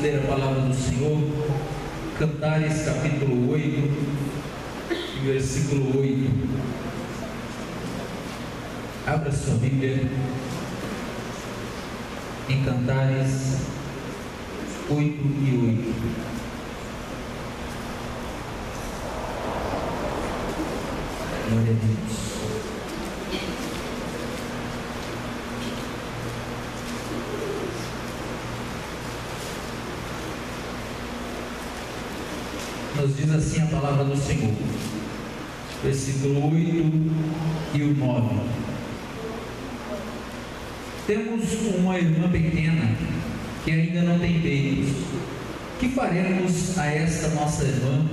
ler a palavra do Senhor, Cantares capítulo 8, versículo 8. Abra sua Bíblia em Cantares 8 e 8. Glória a Deus. Nos diz assim a palavra do Senhor, versículo 8 e o 9. Temos uma irmã pequena que ainda não tem peitos. Que faremos a esta nossa irmã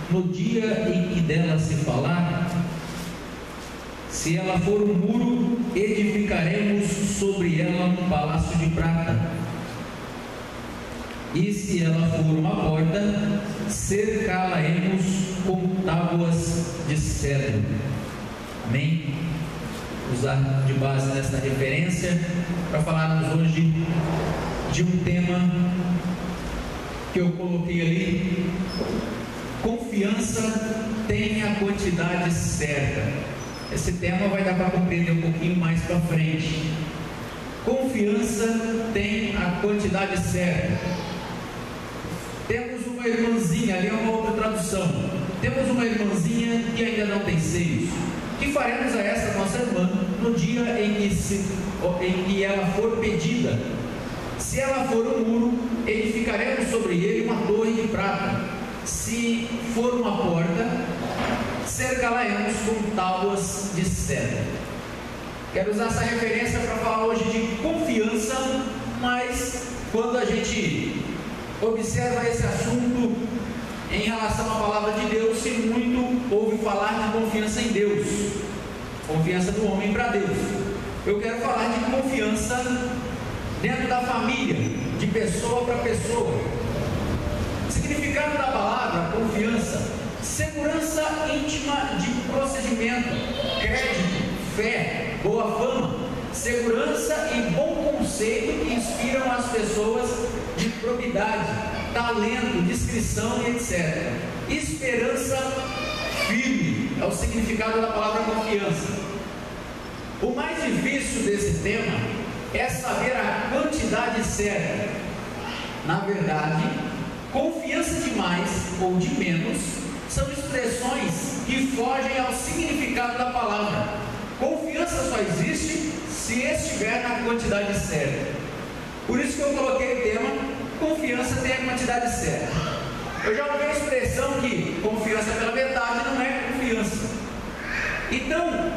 no dia em que dela se falar? Se ela for um muro, edificaremos sobre ela um palácio de prata. E se ela for uma porta, cercá-la-emos com tábuas de cedro. Amém? Usar de base nesta referência para falarmos hoje de um tema que eu coloquei ali: confiança tem a quantidade certa. Esse tema vai dar para compreender um pouquinho mais para frente. Confiança tem a quantidade certa. Temos uma irmãzinha, ali é uma outra tradução. Temos uma irmãzinha que ainda não tem seios. Que faremos a essa nossa irmã no dia em que ela for pedida? Se ela for um muro, edificaremos sobre ele uma torre de prata. Se for uma porta, cercá-la-emos com tábuas de cedro. Quero usar essa referência para falar hoje de confiança, mas quando a gente observa esse assunto em relação à palavra de Deus, se muito ouve falar de confiança em Deus, confiança do homem para Deus. Eu quero falar de confiança dentro da família, de pessoa para pessoa. Significado da palavra confiança: segurança íntima de procedimento, crédito, fé, boa fama, segurança e bom conceito que inspiram as pessoas de probidade, talento, discrição e etc. Esperança firme é o significado da palavra confiança. O mais difícil desse tema é saber a quantidade certa. Na verdade, confiança de mais ou de menos são expressões que fogem ao significado da palavra. Confiança só existe se estiver na quantidade certa. Por isso que eu coloquei o tema: confiança tem a quantidade certa. Eu já ouvi a expressão que confiança pela metade não é confiança. Então,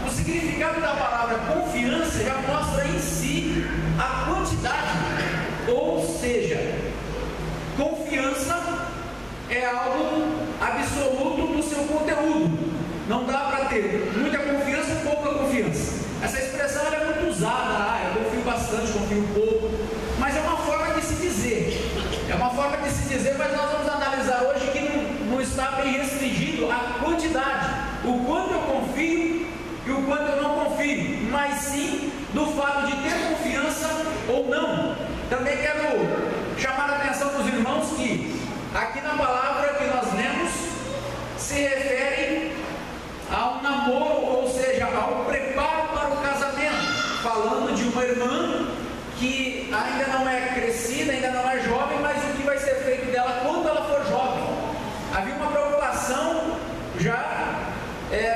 o significado da palavra confiança já mostra em si a quantidade. Ou seja, confiança é algo absoluto do seu conteúdo. Não dá para ter muita confiança ou pouca confiança. Essa expressão é muito usada. Eu confio bastante, confio pouco. Mas é uma forma de se dizer. É uma forma de se dizer, mas nós vamos analisar hoje que não está bem restringido a quantidade. O quanto eu confio e o quanto eu não confio. Mas sim do fato de ter confiança ou não. Também quero chamar a atenção dos irmãos que aqui na palavra que nós lemos se refere ao namoro, ou seja, ao preparo para o casamento, falando de uma irmã que ainda não é crescida, ainda não é jovem, mas o que vai ser feito dela quando ela for jovem. Havia uma preocupação já,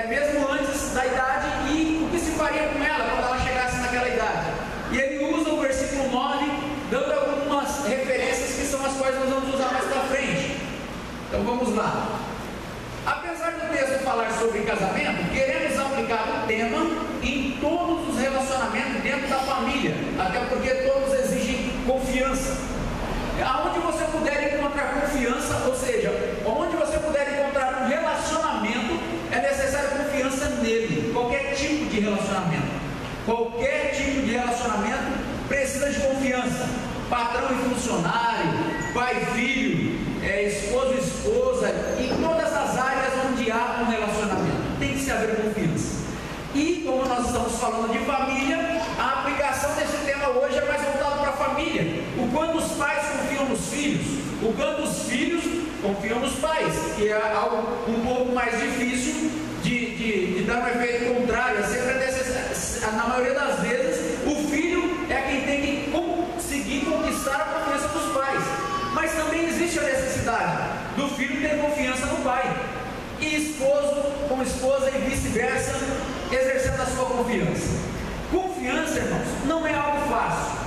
mesmo antes da idade, e o que se faria com ela quando ela chegasse naquela idade. E ele usa o versículo 9, dando algumas referências que são as quais nós vamos usar mais para frente. Então vamos lá. Apesar do texto falar sobre casamento, queremos aplicar o tema em todos os relacionamentos dentro da família, até porque todos exigem confiança. Aonde você puder encontrar confiança, ou seja, onde você puder encontrar um relacionamento, é necessário confiança nele. Qualquer tipo de relacionamento, qualquer tipo de relacionamento precisa de confiança. Patrão e funcionário, pai e filho, esposo e esposa, em todas as áreas onde há um relacionamento, tem que se haver confiança. E como nós estamos falando de família, a aplicação desse tema hoje é mais voltado para a família. família, o quanto os pais confiam nos filhos, o quanto os filhos confiam nos pais, que é algo um pouco mais difícil de dar um efeito contrário. Na maioria das vezes, o filho é quem tem que conseguir conquistar a confiança dos pais, mas também existe a necessidade do filho ter confiança no pai, e esposo com esposa e vice-versa, exercendo a sua confiança. Confiança, irmãos, não é algo fácil.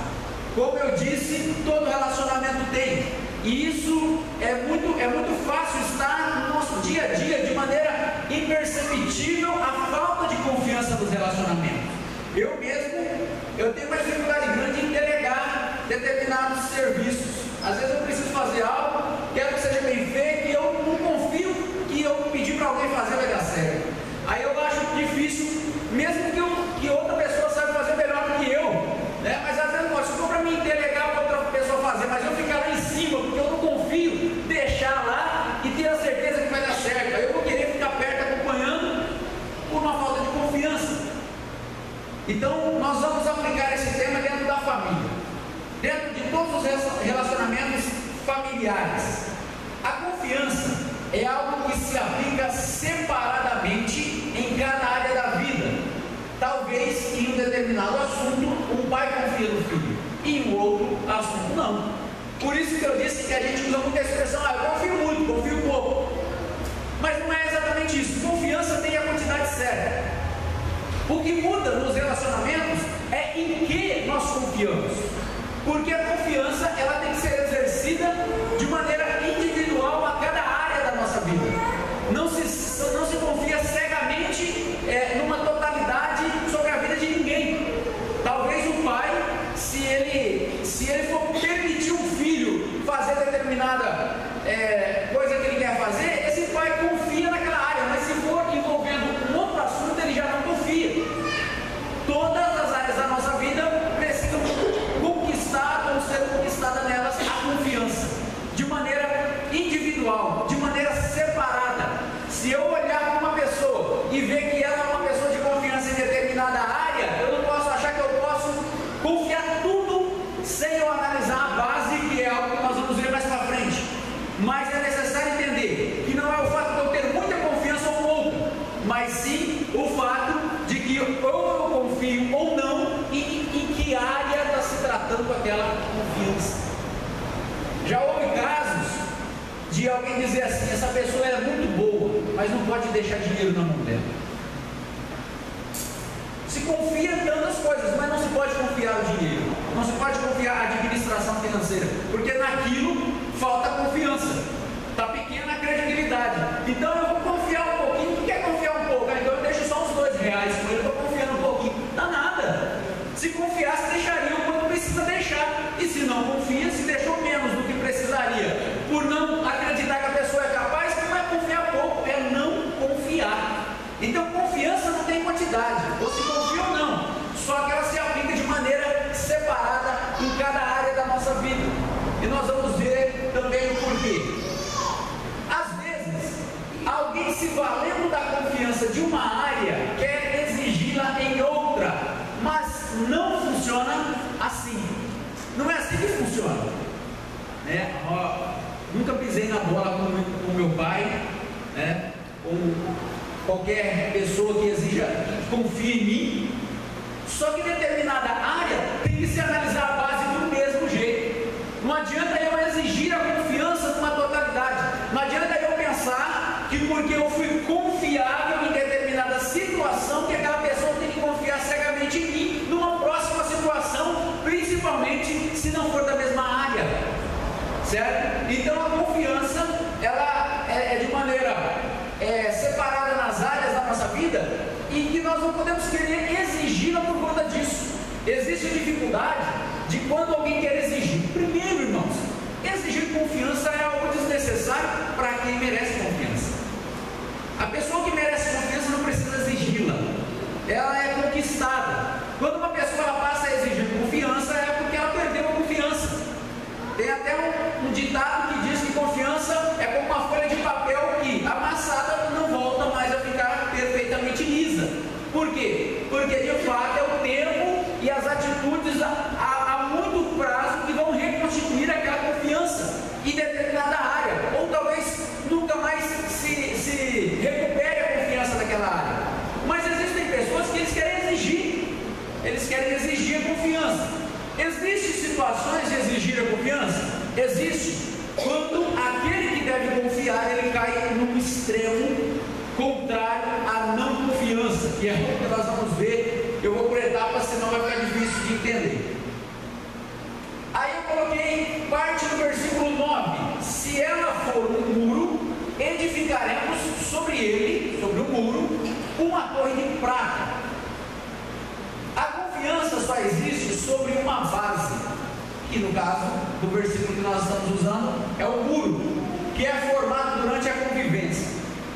Como eu disse, todo relacionamento tem, e isso é muito fácil estar no nosso dia a dia, de maneira imperceptível, a falta de confiança nos relacionamentos. Eu tenho uma dificuldade grande em delegar determinados serviços. Às vezes eu preciso fazer algo, quero que seja bem feito, e eu não confio que eu pedir para alguém fazer vai dar certo. Aí eu acho difícil, mesmo que outra pessoa saiba fazer melhor do que eu, né? Mas às vezes se for para mim delegar para outra pessoa fazer, mas eu ficar lá em cima, porque eu não confio, deixar lá e ter a certeza que vai dar certo. Aí eu vou querer ficar perto acompanhando por uma falta de confiança. Então nós vamos aplicar esse tema dentro da família, dentro de todos os relacionamentos familiares. A confiança é algo que se aplica separadamente em cada área da vida. Talvez em um determinado assunto um pai confia no filho, e em outro assunto não. Por isso que eu disse que a gente usa muita expressão: eu confio muito, confio pouco. Mas não é exatamente isso. Confiança tem a quantidade certa. O que muda nos relacionamentos é em que nós confiamos, porque a confiança ela tem que ser exercida de maneira individual a cada área da nossa vida. Não se confia cegamente numa totalidade sobre a vida de ninguém. Talvez o pai, se ele for permitir um filho fazer determinada coisa que ele quer fazer, esse pai confia naquela área, mas se for envolvendo um outro assunto, ele já não confia. Todas as áreas da nossa vida precisam conquistar ou ser conquistada nelas a confiança, de maneira individual, de maneira separada. Se eu olhar para uma pessoa e ver que ela é uma pessoa de confiança em determinada área, eu não posso achar que eu posso confiar tudo sem eu analisar a base, que é algo que nós vamos ver mais para frente. Mas é necessário entender que não é o fato de eu ter muita confiança ou pouca, mas sim o fato de que ou eu confio ou não, e em que área está se tratando aquela confiança. Já houve casos de alguém dizer assim: essa pessoa é muito boa, mas não pode deixar dinheiro na mão dela. Se confia em tantas coisas, mas não se pode confiar o dinheiro, não se pode confiar a administração financeira, porque naquilo falta confiança, está pequena a credibilidade. Então eu vou confiar um pouquinho. Tu quer confiar um pouco? Então eu deixo só uns R$2 com ele, estou confiando um pouquinho. Dá nada. Se confiasse, deixaria o quanto precisa deixar, e se não confia, se deixou menos do que precisaria, por não acreditar que a pessoa é capaz, não é confiar pouco, é não confiar. Então confiança não tem quantidade, ou se confia ou não, só que ela se aplica de maneira separada em cada área da nossa vida, e nós vamos ver também o porquê. Às vezes, alguém se valendo da confiança de uma área quer exigi-la em outra, mas não funciona assim. Não é assim que funciona, né? Nunca pisei na bola com meu pai, né? Ou qualquer pessoa que exija, que confie em mim. Só que determinada área tem que se analisar a base do mesmo jeito. Não adianta eu exigir a confiança numa totalidade. Não adianta eu pensar que porque eu fui confiável em determinada situação, que aquela pessoa tem que confiar cegamente em mim numa próxima situação, principalmente se não for da mesma área, certo? Então a confiança ela é de maneira separada nas áreas da nossa vida, e que nós não podemos querer exigi-la por conta disso. Existe dificuldade de quando alguém quer exigir. Primeiro, irmãos, exigir confiança é algo desnecessário para quem merece confiança. A pessoa que merece confiança não precisa exigi-la, ela é conquistada. Quando uma pessoa ela passa a exigir confiança, é porque ela perdeu a confiança. Tem até um ditado que diz que confiança é como uma folha de papel que, amassada, não volta mais a ficar perfeitamente lisa. Por quê? Porque de fato é o tempo e as atitudes a muito prazo Existem situações de exigir a confiança? Existe. Quando aquele que deve confiar, ele cai num extremo contrário à não confiança, que é o que nós vamos ver. Eu vou por etapas, senão vai ficar difícil de entender. Aí eu coloquei parte do versículo 9: se ela for um muro, edificaremos sobre ele, sobre o muro, uma torre de prata. A confiança só existe sobre uma base, que no caso do versículo que nós estamos usando é o muro, que é formado durante a convivência.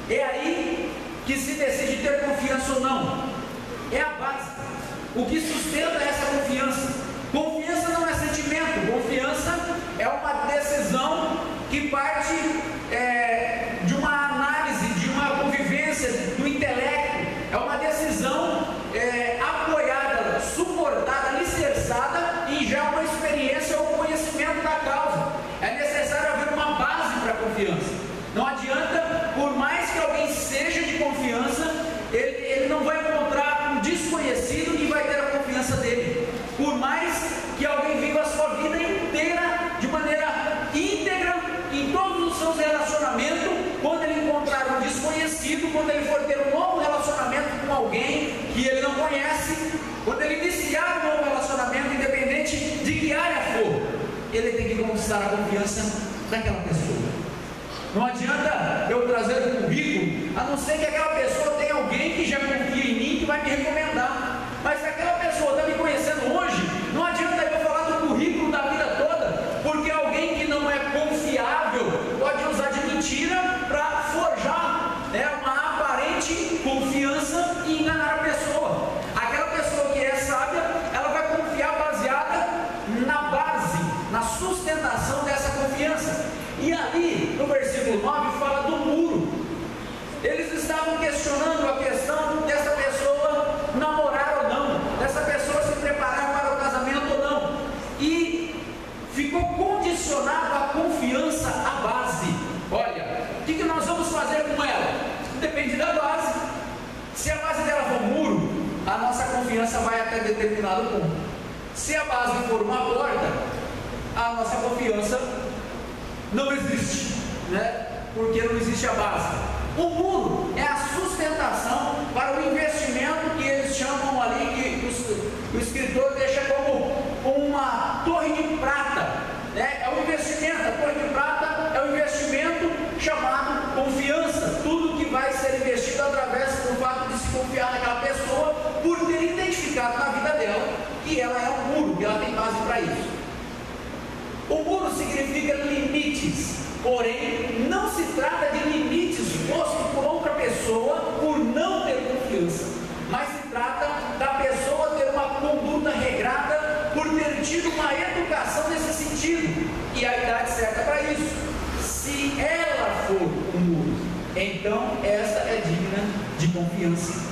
É aí que se decide ter confiança ou não. É a base, o que sustenta essa confiança. Confiança não é sentimento, confiança é uma decisão que parte de uma análise, de uma convivência, do intelecto. É uma decisão apoiada, suportada, alicerçada em já uma experiência ou conhecimento da causa. É necessário haver uma base para a confiança. Não adianta, por mais que alguém seja de confiança, ele não vai encontrar um desconhecido que vai ter a confiança dele. Por mais que alguém viva a sua vida inteira de maneira íntegra em todos os seus relacionamentos, quando ele encontrar um desconhecido, quando ele for ter um novo relacionamento com alguém que ele não conhece, quando ele iniciar um novo relacionamento, independente de que área for, ele tem que conquistar a confiança daquela pessoa. Não adianta eu trazer um currículo, a não ser que aquela pessoa tenha alguém que já confia em mim, que vai me recomendar. Mas se aquela pessoa está me conhecendo hoje, não adianta eu falar do currículo da vida toda, porque alguém que não é confiável pode usar de mentira para forjar uma aparente confiança e enganar a pessoa. Aquela pessoa que é sábia, ela vai confiar baseada na base, na sustentação dessa confiança. E ali, no versículo 9, fala do muro. Eles estavam questionando a questão dessa pessoa namorar ou não, dessa pessoa se preparar para o casamento ou não, e ficou condicionado a confiança à base. Olha, o que nós vamos fazer com ela? Depende da base. Se a base dela for um muro, a nossa confiança vai até determinado ponto. Se a base for uma porta, a nossa confiança não existe, porque não existe a base. O muro é a sustentação para o investimento que eles chamam ali, que o escritor deixa como uma torre de prata. É um investimento, a torre de prata é um investimento chamado confiança. Tudo que vai ser investido através do fato de se confiar naquela pessoa, por ter identificado na vida dela que ela é um muro, que ela tem base para isso. O muro significa limites, porém não se trata de limites postos por outra pessoa por não ter confiança, mas se trata da pessoa ter uma conduta regrada por ter tido uma educação nesse sentido e a idade certa para isso. Se ela for um muro, então essa é digna de confiança.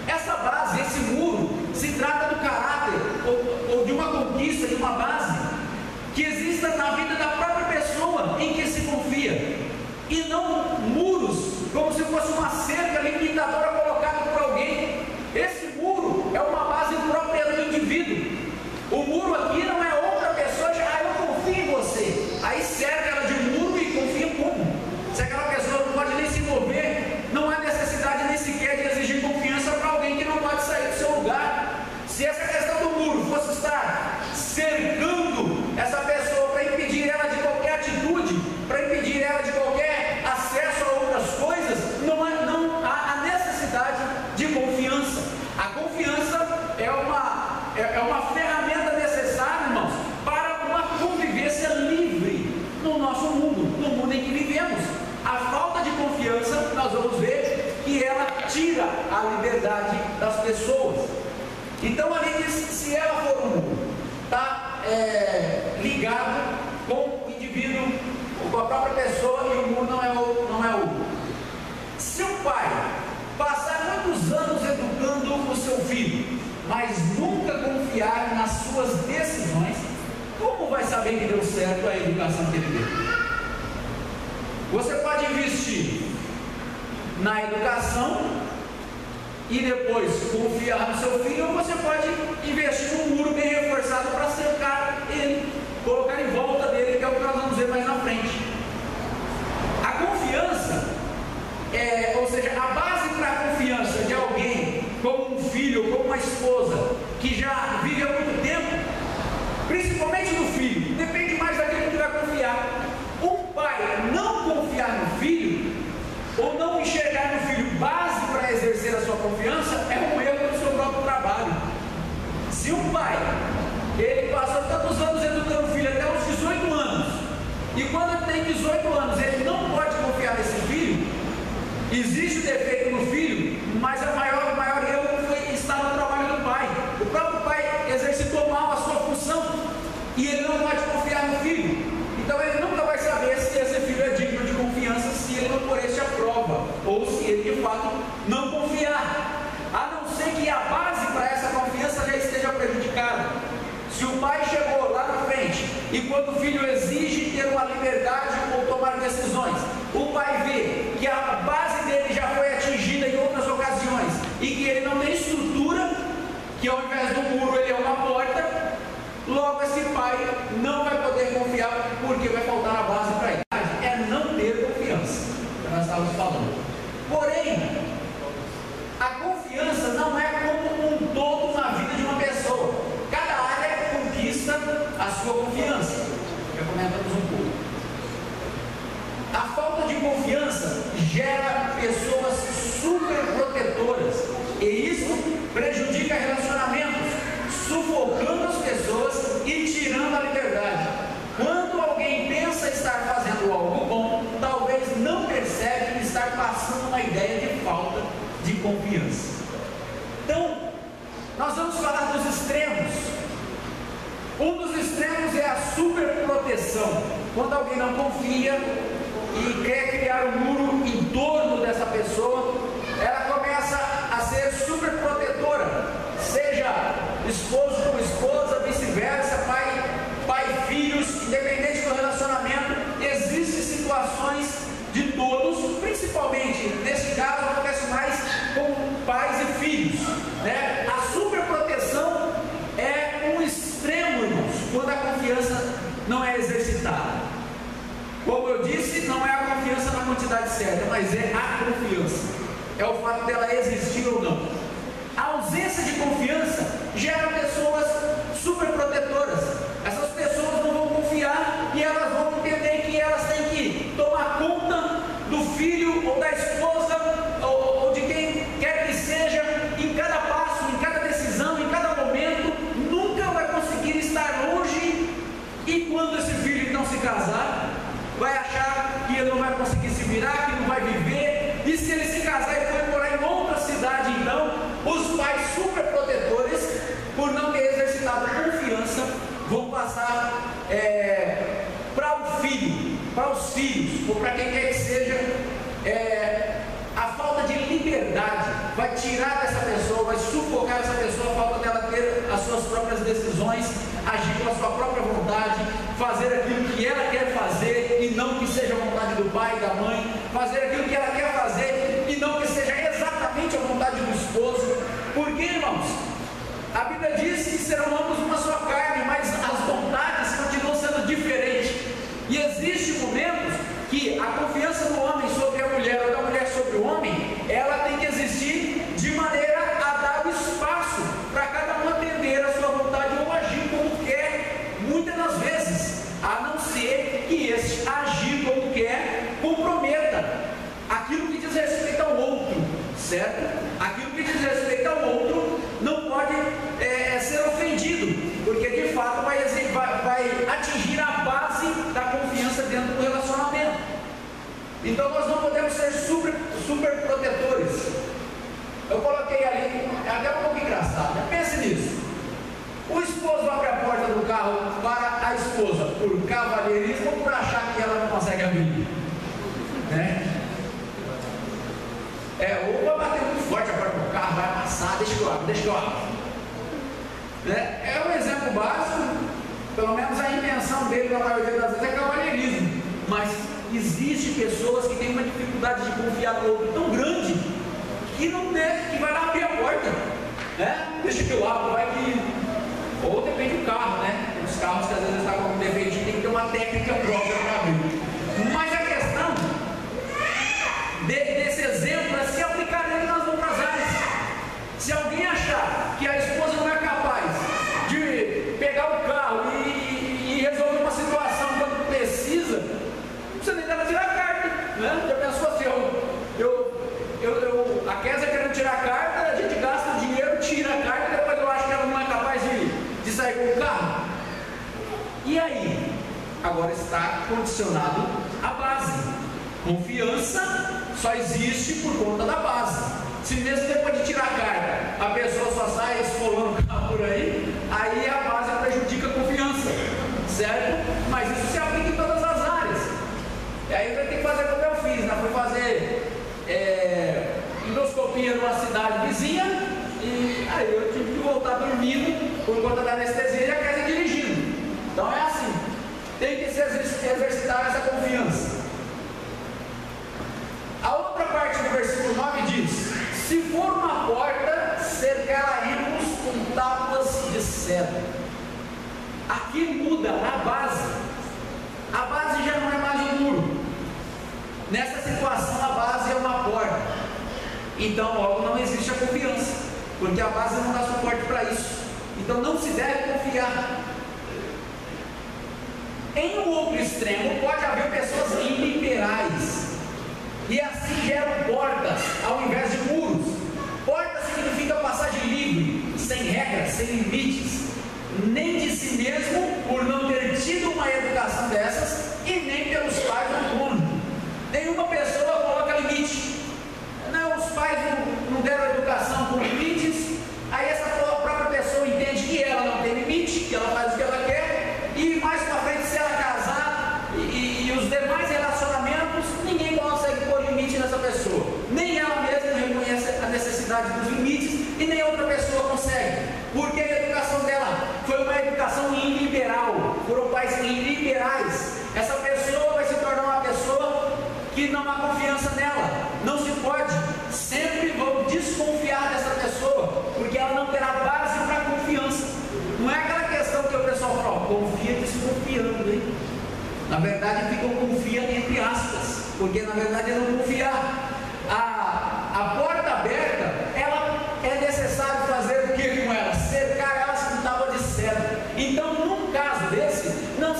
Essa base, esse muro, se trata do caráter ou de uma conquista, de uma base que exista na vida da própria pessoa em que se confia, e não muros como se fosse uma cerca limitadora colocada por alguém. Esse muro é uma base própria do indivíduo. O muro aqui não é outra pessoa, eu confio em você, aí cerca ela de muro e confia como? Se aquela pessoa não pode nem se mover, não há necessidade nem sequer de exigir confiança para alguém que não pode sair do seu lugar. Se essa questão do muro fosse estar cercando essa pessoa para impedir ela de qualquer atitude, para impedir ela de qualquer acesso a outras coisas, não há necessidade de confiança. A confiança é uma ferramenta necessária, irmãos, para uma convivência livre no nosso mundo, no mundo em que vivemos. A falta de confiança, nós vamos ver que ela tira a liberdade das pessoas. Então ali diz, se ela for um muro, está ligado com o indivíduo, com a própria pessoa, e o muro não é o. Se o pai passar muitos anos educando o seu filho, mas nunca confiar nas suas decisões, como vai saber que deu certo a educação que ele deu? Você pode investir na educação e depois confiar no seu filho, ou você pode investir num muro bem reforçado para cercar ele, colocar em volta dele, que é o que nós vamos ver mais na frente. A confiança, ou seja, a base para a confiança de alguém, como um filho, como uma esposa, que já vive há muito tempo, principalmente no filho, depende mais daquilo que vai confiar. Um pai não confiar no filho, ou não enxergar no filho base para exercer a sua confiança, é um erro do seu próprio trabalho. Se um pai, ele passou tantos anos educando o filho até os 18 anos, e quando ele tem 18 anos, ele não pode confiar nesse filho, existe o defeito no filho, mas o maior erro foi estar no trabalho do pai. O próprio pai exercitou mal a sua função, e ele não pode confiar no filho. Então ele nunca vai saber se esse filho é digno de confiança, se ele não for esse a prova, ou se ele de fato não confiar, a não ser que a base para essa confiança já esteja prejudicada. Se o pai chegou lá na frente, e quando o filho exige ter uma liberdade ou tomar decisões, o pai vê que a base dele já foi atingida em outras ocasiões, e que ele não tem estrutura, que ao invés do muro ele é uma porta, logo esse pai não vai poder confiar, porque vai faltar a base para ele. É não ter confiança, que nós estávamos falando. Porém, a confiança não é como um todo na vida de uma pessoa. Cada área conquista a sua confiança. Já comentamos um pouco. A falta de confiança gera pessoas super protetoras, e isso prejudica relacionamentos, sufocando as pessoas e tirando a liberdade. Quando alguém pensa estar fazendo algo bom, talvez não percebe estar passando uma ideia de falta de confiança. Então, nós vamos falar dos extremos. Um dos extremos é a superproteção. Quando alguém não confia e quer criar um muro em torno dessa pessoa, ela começa a ser superprotetora, seja esposo com esposa, vice-versa, pai e filhos, independente do relacionamento. Existem situações de todos, principalmente nesse caso acontece mais com pais e filhos, né? A superproteção é um extremo, irmãos, quando a confiança não é exercitada. Como eu disse, não é a confiança na quantidade certa, mas é a confiança, é o fato dela existir ou não. A ausência de confiança gera pessoas superprotetoras. Essas pessoas não vão confiar e elas vão entender que elas têm que tomar conta do filho ou da esposa ou de quem quer que seja, em cada passo, em cada decisão, em cada momento. Nunca vai conseguir estar longe, e quando esse filho então se casar, vai achar que ele não vai conseguir se virar, que não vai viver, e se ele se casar e for morar em outra cidade, então os pais superprotetores, por não ter exercitado confiança, vão passar para o filho, para os filhos, ou para quem quer que seja, a falta de liberdade. Vai tirar dessa pessoa, vai sufocar essa pessoa, a falta dela ter as suas próprias decisões, agir com a sua própria vontade, fazer aquilo que ela quer fazer e não que seja a vontade do pai e da mãe, fazer aquilo que ela quer fazer e não que seja exatamente a vontade do esposo. Porque, irmãos, a Bíblia diz que serão ambos uma só carne, mas as vontades continuam sendo diferentes. E existem momentos que a confiança do homem sobre a mulher ou da mulher sobre o homem, ela tem que existir de maneira a dar o espaço para cada um atender a sua vontade ou agir como quer, muitas das vezes, a não ser que esse agir como quer comprometa aquilo que diz respeito ao outro, certo? Aquilo que diz respeito ao outro não pode ser ofendido, porque de fato vai atingir a base da confiança dentro do relacionamento. Então nós não podemos ser super protetores. Eu coloquei ali, é até um pouco engraçado, né? Pense nisso. O esposo abre a porta do carro para a esposa por cavalheirismo ou por achar que ela não consegue abrir, né? Ou vai bater muito forte a porta do carro, vai amassar, deixa que eu abro. É um exemplo básico, pelo menos a intenção dele na maioria das vezes é cavalheirismo, mas existem pessoas que têm uma dificuldade de confiar no outro tão grande e não deixa, que vai lá abrir a porta, né? Deixa que eu abro, vai que. Ou depende do carro, né? Tem os carros que às vezes estão com um defeitinho, tem que ter uma técnica própria para abrir. Mas a questão desse exemplo é se aplicar ele nas outras áreas. Se alguém achar que a esposa não é capaz de pegar o carro e resolver uma situação quando precisa, não precisa nem dela tirar a carta, né? Já pensou assim, a Kézia querendo tirar a carta, a gente gasta o dinheiro, tira a carta, e depois eu acho que ela não é capaz de sair com o carro. E aí? Agora está condicionado à base. Confiança só existe por conta da base. Se mesmo depois de tirar a carta, a pessoa só sai esfolando o carro por aí a base prejudica a confiança, certo? Mas isso se aplica em todas as áreas. E aí vai ter que fazer como eu fiz, né? Fui fazer endoscopia numa cidade vizinha, e aí eu tive que voltar dormindo por conta da anestesia e a casa dirigindo. Então é assim, tem que se exercitar essa confiança. A outra parte do versículo 9 diz: se for uma porta, cercaremos com tábuas de cedro. Aqui muda a base. A base já não é mais um muro. Nessa situação a base é uma porta. Então logo não existe a confiança, porque a base não dá suporte para isso. Então não se deve confiar. Em um outro extremo pode haver pessoas iliberais, e assim geram portas ao invés de muros. Porta significa passagem livre, sem regras, sem limites, nem de si mesmo por não ter tido uma educação dessas, e nem pelos pais do mundo. Nenhuma pessoa coloca limite. Não, os pais não deram educação com limites, aí essa própria pessoa entende que ela não tem limite, que ela faz o que ela quer, e mais para frente, se ela casar e os demais relacionamentos, ninguém consegue pôr limite nessa pessoa. Nem ela mesma reconhece a necessidade dos limites, e nem outra pessoa consegue, porque a educação dela foi uma educação iliberal, foram pais iliberais. Essa pessoa vai se tornar uma pessoa que não há confiança nela, não se pode, sempre vão desconfiar dessa pessoa, porque ela não terá base para confiança. Não é aquela questão que o pessoal fala, confia desconfiando, hein? Na verdade ficam confia entre aspas, porque na verdade é não confiar. A porta aberta, ela é necessário fazer o que com ela? Cercar elas com tábua de cedro. Então num caso desse, não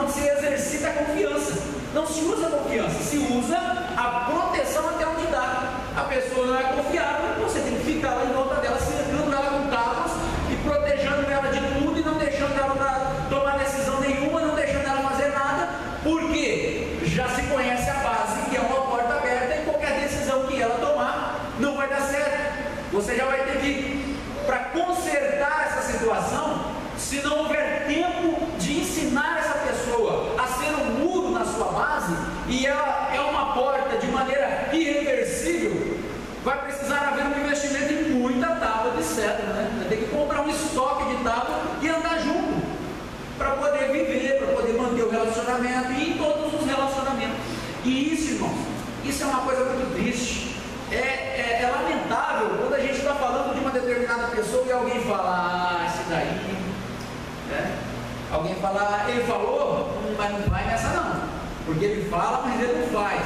se exercita a confiança, não se usa a confiança, se usa a proteção até onde dá. A pessoa não é confiável, você tem que ficar lá em volta dela, cercando ela com tábuas e protegendo ela de tudo, e não deixando ela tomar decisão nenhuma, não deixando ela fazer nada, porque já se conhece a base, que é uma porta aberta, e qualquer decisão que ela tomar não vai dar certo. Você já vai ter que, para consertar essa situação, se não houver tempo de ensinar essa pessoa a ser um muro na sua base, e ela é uma porta de maneira irreversível, vai precisar haver um investimento em muita tábua de cedro, né? Vai ter que comprar um estoque de tábua e andar junto, para poder viver, para poder manter o relacionamento, e em todos os relacionamentos. E isso, irmãos, isso é uma coisa muito triste. É lamentável quando a gente está falando de uma determinada pessoa e alguém fala, esse daí, né? Alguém fala, ele falou, mas não vai nessa não, porque ele fala, mas ele não faz.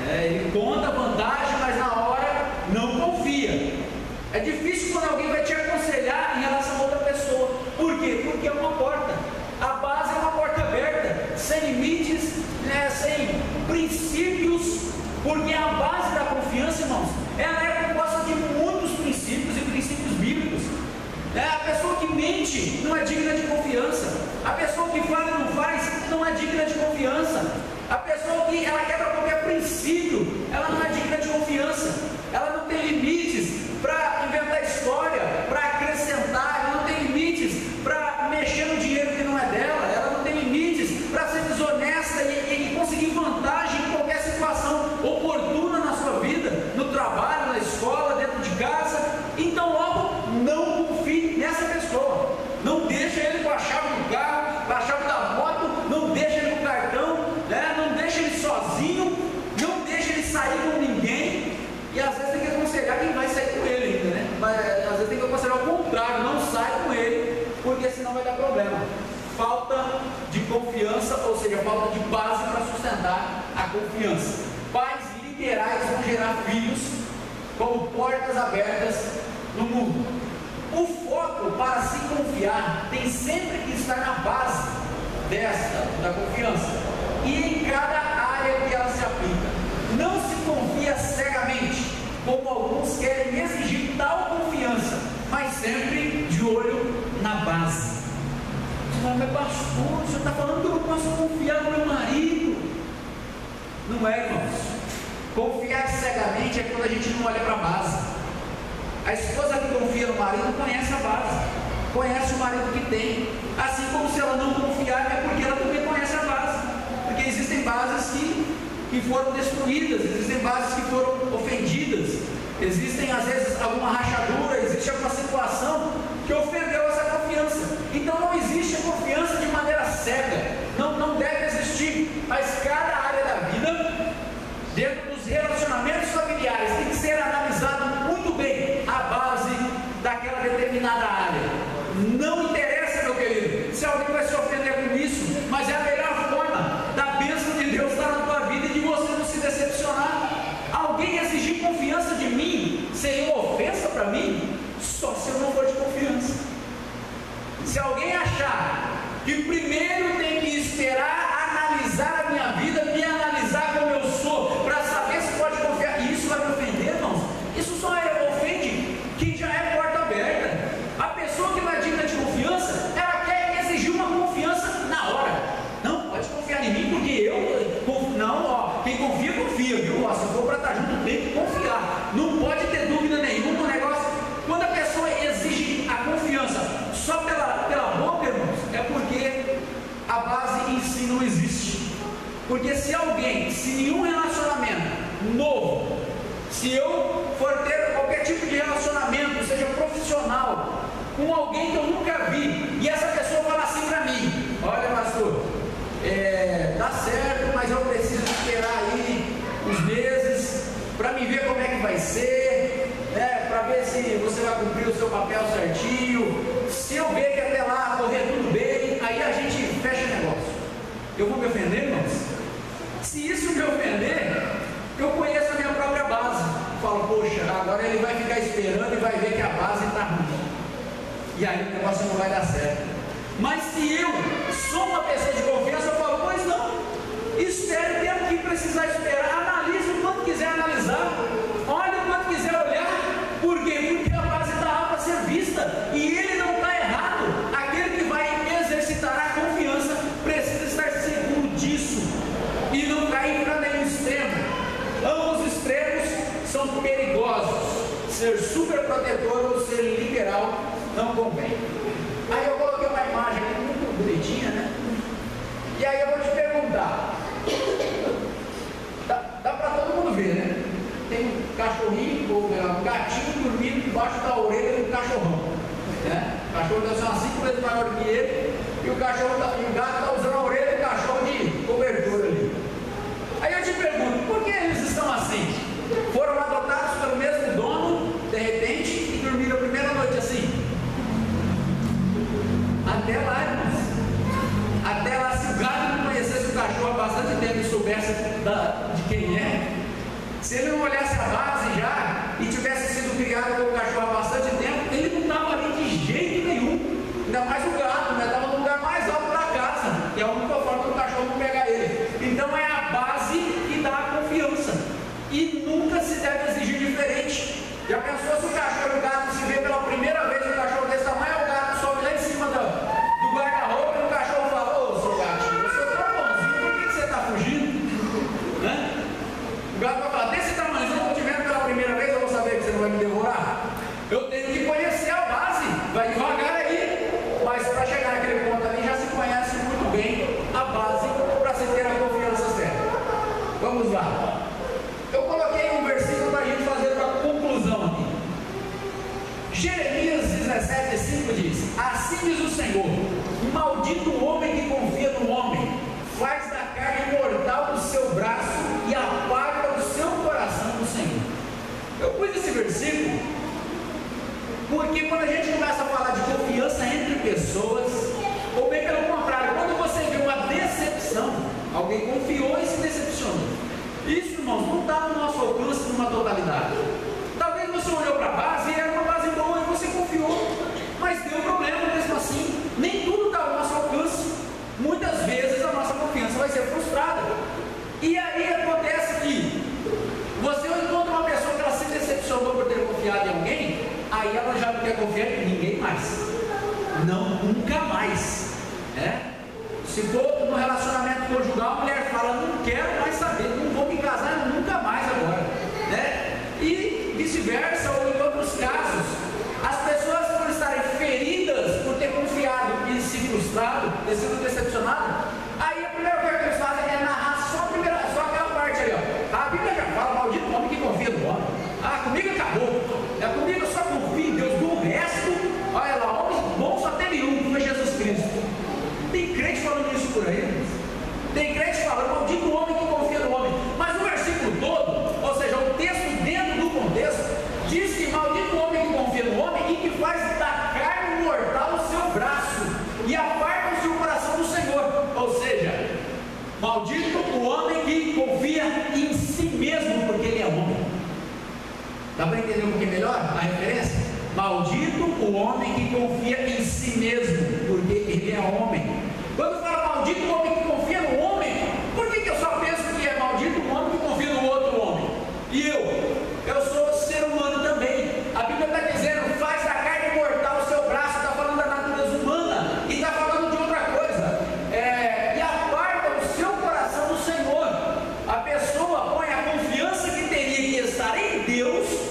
Ele conta vantagem, mas na hora não confia. É difícil quando alguém vai te aconselhar em relação a outra pessoa. Por quê? Porque é uma porta. A base é uma porta aberta, sem limites, né? Sem princípios, porque a base da confiança, irmãos, ela é composta de muitos princípios, e princípios bíblicos. A pessoa que mente não é digna de confiança. A pessoa que fala e não faz não é digna de confiança. A pessoa que ela quebra qualquer princípio, ela não é digna de confiança. Ela não tem limites para inventar história, para acrescentar. Ela não tem limites para mexer no dinheiro que não é dela. Ela não tem limites para ser desonesta e conseguir vantagem em qualquer situação oportuna na sua vida, no trabalho, na escola, dentro de casa. Então logo, não confie nessa pessoa. Não deixa ele com a chave do carro, com a chave da moto, não deixa ele com o cartão, né? Não deixa ele sozinho, não deixa ele sair com ninguém. E às vezes tem que aconselhar falta de base para sustentar a confiança. Pais literais vão gerar filhos como portas abertas no mundo. O foco para se confiar tem sempre que estar na base da confiança e em cada área que ela se aplica. Não se confia cegamente, como alguns querem exigir tal confiança, mas sempre de olho na base. Mas pastor, o senhor está falando que eu não posso confiar no meu marido? Não é, irmãos. Confiar cegamente é quando a gente não olha para a base. A esposa que confia no marido conhece a base, conhece o marido que tem, assim como se ela não confiar é porque ela também conhece a base, porque existem bases que foram destruídas, existem bases que foram ofendidas, existem às vezes alguma rachadura, existe alguma situação que ofendeu essa confiança. Então não existe a confiança de maneira cega, não deve existir, mas cada área da vida, dentro dos relacionamentos familiares, tem que ser analisado muito bem a base daquela determinada área. Não interessa, meu querido, se alguém vai se ofender com isso, mas é a melhor forma da bênção de Deus estar na tua vida e de você não se decepcionar. Alguém exigir confiança de mim seria uma ofensa para mim, só se eu não for de confiança. Se alguém achar que primeiro tem que esperar analisar a minha vida, me analisar como eu sou, para saber se pode confiar, e isso vai me ofender, irmãos? Isso só ofende quem já é porta aberta. A pessoa que não é digna de confiança, ela quer exigir uma confiança na hora. Não, pode confiar em mim, porque quem confia, confia, viu? Se for para estar junto, tem que confiar. Não pode ter dúvida nenhuma no negócio. Quando a pessoa exige a confiança só pela boca, irmãos, é porque a base em si não existe. Porque se nenhum relacionamento novo, se eu for ter qualquer tipo de relacionamento, seja profissional, com alguém que eu nunca vi, e essa pessoa fala assim para mim: olha, pastor, dá certo, mas eu preciso esperar aí uns meses para me ver como é que vai ser, para ver se você vai cumprir o seu papel certinho. Se eu ver que até lá correr tudo bem, aí a gente fecha o negócio. Eu vou me ofender, irmãos? Se isso me ofender, eu conheço a minha própria base. Falo, poxa, agora ele vai ficar esperando e vai ver que a base está ruim, e aí o negócio não vai dar certo. Mas se eu sou uma pessoa de confiança, eu falo, pois não, espere o tempo que precisar esperar, analise o quanto quiser analisar, olhe o quanto quiser olhar. Por quê? Porque a base está lá para ser vista, e ele não está errado. Aquele que vai exercitar a confiança precisa estar seguro disso e não cair para nenhum extremo. Ambos extremos são perigosos. Ser super protetor ou ser liberal não convém. Aí eu coloquei uma imagem aqui muito bonitinha, né? E aí eu vou te perguntar, dá para todo mundo ver, né? Tem um cachorrinho ou um gatinho dormindo debaixo da orelha do cachorrão, né? O cachorro deve ser umas 5 vezes maior que ele, e o gato está usando a orelha do cachorro de cobertura ali. Aí eu te pergunto, por que eles estão assim? Foram adotados pelo mesmo dono, de repente, e dormiram a primeira noite assim? Até lá, irmãos. Até lá, se o gato não conhecesse o cachorro há bastante tempo e soubesse de quem é, se ele não olhasse a base já e tivesse sido criado com o cachorro há bastante tempo, ele não estava ali de jeito nenhum. Ainda mais o gato, né? Estava no lugar mais alto da casa, que é a única forma do cachorro não pegar ele. Então é a base que dá a confiança, e nunca se deve exigir diferente. Já pensou se o cachorro e o gato se vê pela primeira vez, um cachorro desse tamanho, o gato sobe lá em cima do guarda-roupa e o cachorro fala: ô, seu gatinho, você é tão bonzinho, por que você está fugindo? Né? O gato vai falar: desse tamanho, se eu estou te vendo pela primeira vez, eu vou saber que você não vai me devorar. Eu tenho que conhecer a base, vai devagar aí, mas para chegar naquele ponto ali já se conhece muito bem a base para se ter a confiança certa. Vamos lá. Eu coloquei um versículo para a gente fazer uma conclusão aqui. Jeremias 17:5 diz: assim diz o Senhor, maldito o homem que confia no homem, faz da carne mortal do seu braço e apaga o seu coração do Senhor. Eu pus esse versículo porque quando a gente começa a falar de confiança entre pessoas, ou bem pelo contrário, quando você vê uma decepção, Alguém confiou e se decepcionou. Isso, irmãos, não está no nosso alcance numa totalidade. Talvez você olhou para a base e era uma base boa e você confiou, mas deu problema mesmo assim. Nem tudo está ao nosso alcance. Muitas vezes a nossa confiança vai ser frustrada. E aí acontece que você encontra uma pessoa que ela se decepcionou por ter confiado em alguém, aí ela já não quer confiar em ninguém mais. Não, nunca mais. Se for no relacionamento conjugal, a mulher fala: não quero mais saber, não vou me casar nunca mais agora. E vice-versa, ou em outros casos, as pessoas, por estarem feridas, por ter confiado e se frustrado, ter sido decepcionado, aí a primeira coisa que eles fazem é narrar só aquela parte ali, ó. A Bíblia já fala: maldito o homem que confia no homem. Comigo acabou. Comigo eu só confio em Deus. Do resto, olha lá, homens bons só teve um, que foi Jesus Cristo. Tem crente falando isso por aí. Tem crente falando: maldito o homem que confia no homem. Mas o versículo todo, ou seja, o texto dentro do contexto, diz que maldito o homem que confia no homem e que faz da carne mortal o seu braço e aparta o seu coração do Senhor. Ou seja, maldito o homem que confia em si mesmo, porque ele é homem. Dá para entender um pouquinho melhor a referência? Maldito o homem que confia em si mesmo, porque ele é homem. Quando fala maldito o homem que confia no homem, por que eu só penso que é maldito o homem que confia no outro homem? E eu sou ser humano também. A Bíblia está dizendo: faz da carne mortal o seu braço. Está falando da natureza humana e está falando de outra coisa. E aparta o seu coração do Senhor. A pessoa põe a confiança que teria que estar em Deus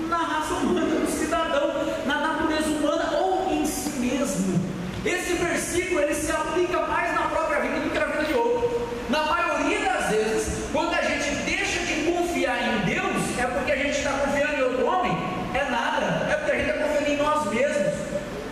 na raça humana, no cidadão, na natureza humana ou em si mesmo. Esse versículo ele se aplica mais na própria vida do que na vida de outro. Na maioria das vezes, quando a gente deixa de confiar em Deus, é porque a gente está confiando em outro homem? É nada, é porque a gente está confiando em nós mesmos.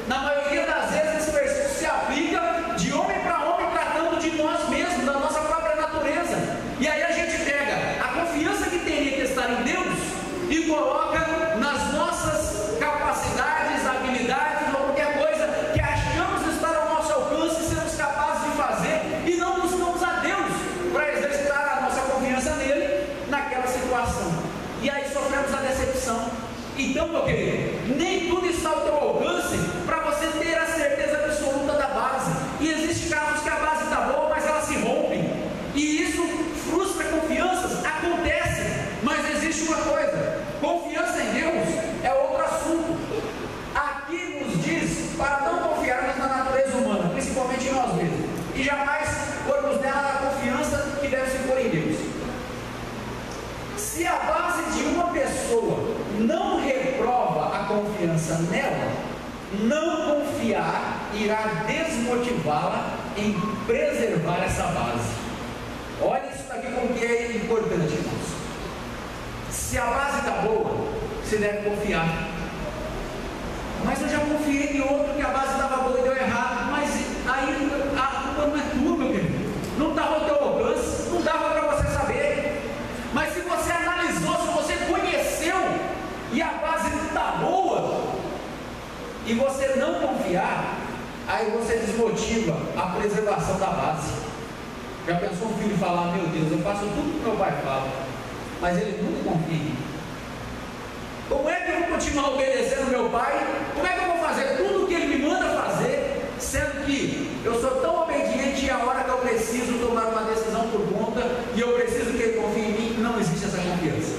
Na maioria das vezes, esse versículo se aplica de homem para homem, tratando de nós mesmos, da nossa própria natureza. E aí a gente pega a confiança que teria que estar em Deus e coloca nas nossas capacidades, habilidades ou qualquer coisa que achamos estar ao nosso alcance e sermos capazes de fazer, e não buscamos a Deus para exercitar a nossa confiança nele naquela situação. E aí sofremos a decepção. Então, meu querido, nem tudo está ao teu alcance para você ter a certeza absoluta da base. E existem casos que a base está boa, mas elas se rompem, e isso frustra confianças. Acontece, mas existe uma coisa: confiança em Deus é outro assunto. Aqui nos diz para não confiarmos na natureza humana, principalmente em nós mesmos, e jamais pormos nela a confiança que deve se pôr em Deus. Se a base de uma pessoa não reprova a confiança nela, não confiar irá desmotivá-la em preservar essa base. Olha isso daqui como que é importante, irmãos. Se a base está boa, você deve confiar. Mas eu já confiei em outro que a base estava boa e deu errado. Mas aí a culpa não é tua, meu querido. Não estava ao teu alcance, não dava para você saber. Mas se você analisou, se você conheceu e a base está boa e você não confiar, aí você desmotiva a preservação da base. Já pensou um filho falar: meu Deus, eu faço tudo que meu pai fala, mas ele nunca confia em mim. Como é que eu vou continuar obedecendo meu pai? Como é que eu vou fazer tudo o que ele me manda fazer, sendo que eu sou tão obediente e a hora que eu preciso tomar uma decisão por conta e eu preciso que ele confie em mim, não existe essa confiança.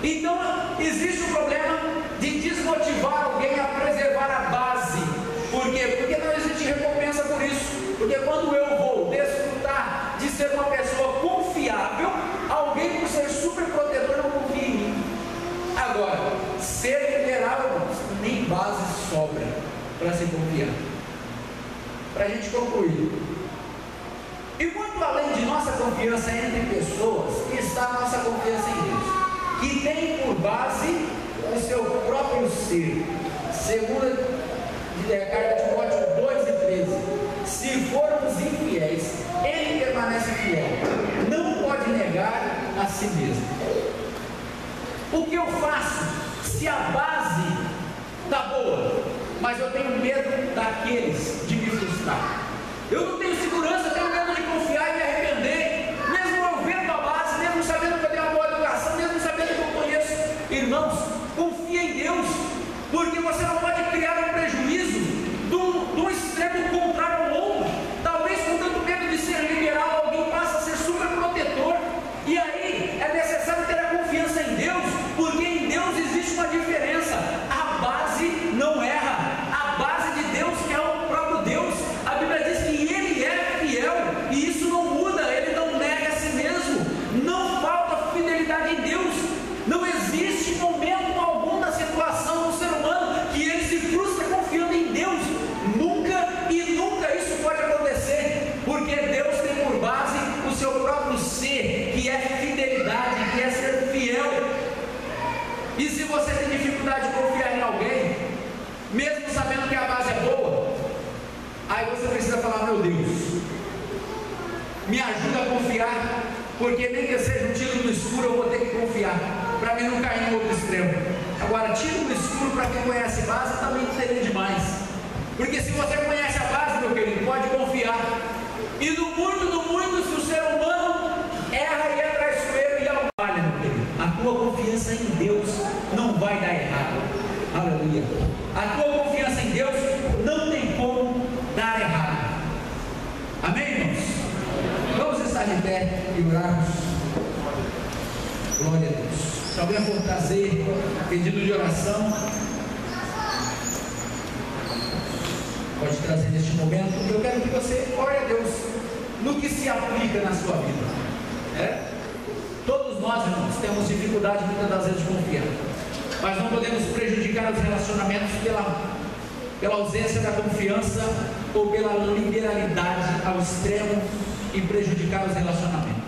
Então existe o problema de desmotivar alguém a preservar a base. Por quê? Porque não existe recompensa por isso. Porque quando eu vou desfrutar de ser uma pessoa confiável, alguém por ser super protetor não confia em mim. Agora, ser liberal, irmãos, nem base sobra para se confiar. Para a gente concluir, e muito além de nossa confiança entre pessoas, está a nossa confiança em Deus, que tem por base o seu próprio ser. Segunda carta de Timóteo 2:13: se formos infiéis, ele permanece fiel, não pode negar a si mesmo. O que eu faço se a base está boa, mas eu tenho medo daqueles de me frustrar? Eu não tenho segurança, eu tenho medo de confiar e me arrepender. porque nem que seja um tiro no escuro eu vou ter que confiar, para mim não cair no outro extremo. Agora, tiro no escuro para quem conhece base também não seria demais, porque se você conhece a base, meu querido, pode confiar. E no muito, se o ser humano erra e é traiçoeiro e falha, meu querido, a tua confiança em Deus não vai dar errado. Aleluia. A tua confiança em Deus não tem como dar errado. Amém, irmãos? Vamos estar de pé e orarmos. Glória a Deus. Se alguém for trazer pedido de oração, pode trazer neste momento. Eu quero que você ore a Deus no que se aplica na sua vida. Todos nós, irmãos, temos dificuldade muitas das vezes de confiar, mas não podemos prejudicar os relacionamentos pela ausência da confiança ou pela liberalidade ao extremo e prejudicar os relacionamentos.